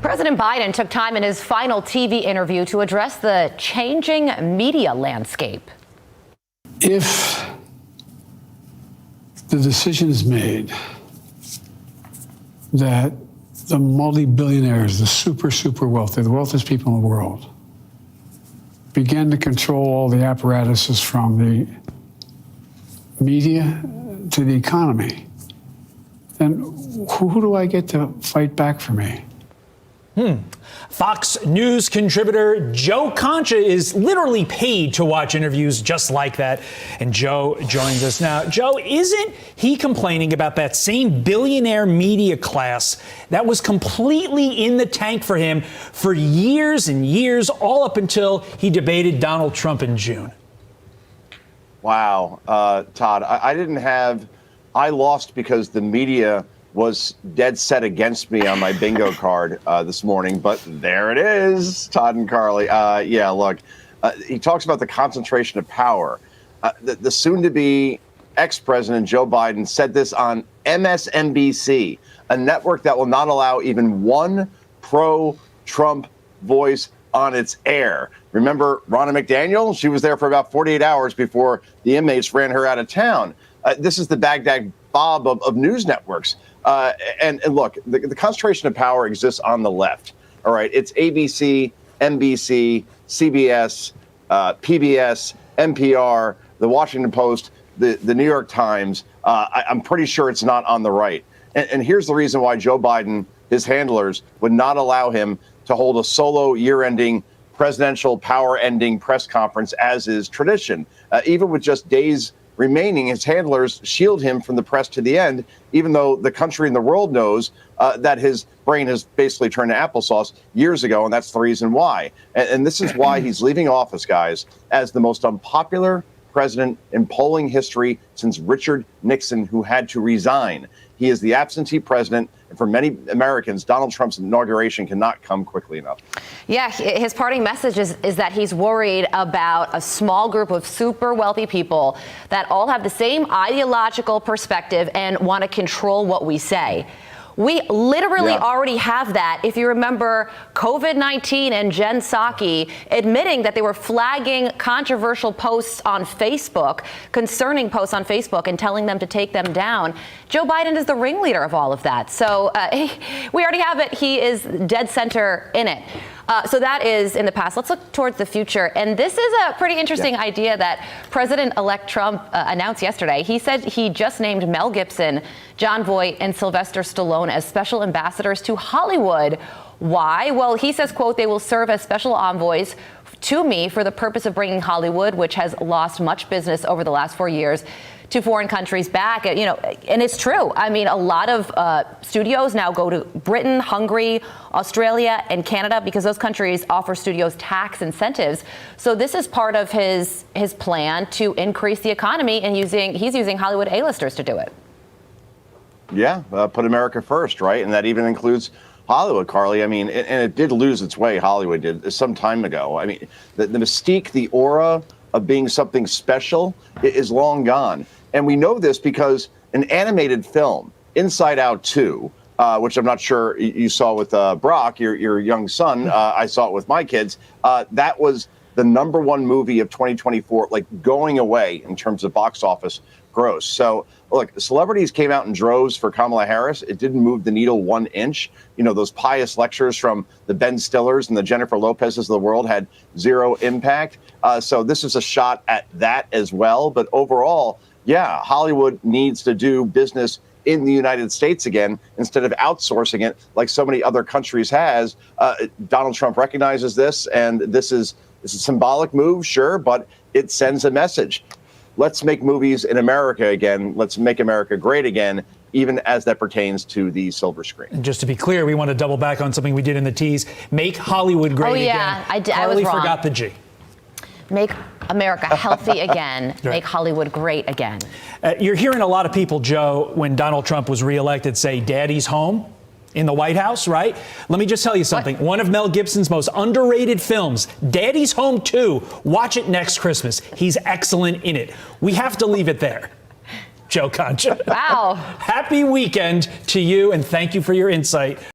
President Biden took time in his final TV interview to address the changing media landscape. If the decision is made that the multi-billionaires, the super wealthy, the wealthiest people in the world, begin to control all the apparatuses from the media to the economy, then who do I get to fight back for me? Fox News contributor Joe Concha is literally paid to watch interviews just like that. And Joe joins us now. Joe, isn't he complaining about that same billionaire media class that was completely in the tank for him for years and years, all up until he debated Donald Trump in June? Wow, Todd, I lost because the media was dead set against me on my bingo card this morning, but there it is, Todd and Carly. Yeah, look, he talks about the concentration of power. The soon-to-be ex-president Joe Biden said this on MSNBC, a network that will not allow even one pro-Trump voice on its air. Remember Ronna McDaniel? She was there for about 48 hours before the inmates ran her out of town. This is the Baghdad Bob of news networks. And look, the concentration of power exists on the left. All right. It's ABC, NBC, CBS, PBS, NPR, the Washington Post, the New York Times. I'm pretty sure it's not on the right. And here's the reason why Joe Biden, his handlers, would not allow him to hold a solo year-ending presidential power-ending press conference, as is tradition. Even with just days remaining, his handlers shield him from the press to the end, even though the country and the world knows that his brain has basically turned to applesauce years ago, and that's the reason why. And this is why he's leaving office, guys, as the most unpopular president in polling history since Richard Nixon, who had to resign. He is the absentee president, and for many Americans, Donald Trump's inauguration cannot come quickly enough. Yeah, his parting message is that he's worried about a small group of super wealthy people that all have the same ideological perspective and want to control what we say. We literally already have that. If you remember COVID-19 and Jen Psaki admitting that they were flagging controversial posts on Facebook, concerning posts on Facebook, and telling them to take them down. Joe Biden is the ringleader of all of that. So we already have it. He is dead center in it. So that is in the past. Let's look towards the future. And this is a pretty interesting idea that President-elect Trump announced yesterday. He said he just named Mel Gibson, Jon Voight, and Sylvester Stallone as special ambassadors to Hollywood. Why? Well, he says, quote, they will serve as special envoys to me for the purpose of bringing Hollywood, which has lost much business over the last 4 years, to foreign countries back. You know, and it's true. I mean, a lot of studios now go to Britain, Hungary, Australia, and Canada because those countries offer studios tax incentives. So this is part of his plan to increase the economy, and he's using Hollywood A-listers to do it. Yeah, put America first, right? And that even includes Hollywood, Carly. I mean, and it did lose its way. Hollywood did some time ago. I mean, the mystique, the aura of being something special is long gone. And we know this because an animated film, Inside Out 2, which I'm not sure you saw with Brock, your young son, I saw it with my kids, that was the #1 movie of 2024, like going away in terms of box office gross. So look, celebrities came out in droves for Kamala Harris. It didn't move the needle 1 inch. You know, those pious lectures from the Ben Stillers and the Jennifer Lopez's of the world had zero impact. So this is a shot at that as well. But overall, yeah, Hollywood needs to do business in the United States again instead of outsourcing it like so many other countries has. Donald Trump recognizes this, and this is a symbolic move, sure, but it sends a message. Let's make movies in America again. Let's make America great again, even as that pertains to the silver screen. And just to be clear, we want to double back on something we did in the tease. Make Hollywood great again. I was Carly wrong. forgot the G. Make America healthy again. Right. Make Hollywood great again. You're hearing a lot of people, Joe, when Donald Trump was reelected, say, Daddy's home in the White House, right? Let me just tell you something. One of Mel Gibson's most underrated films, Daddy's Home 2. Watch it next Christmas. He's excellent in it. We have to leave it there. Joe Concha. Wow. Happy weekend to you, and thank you for your insight.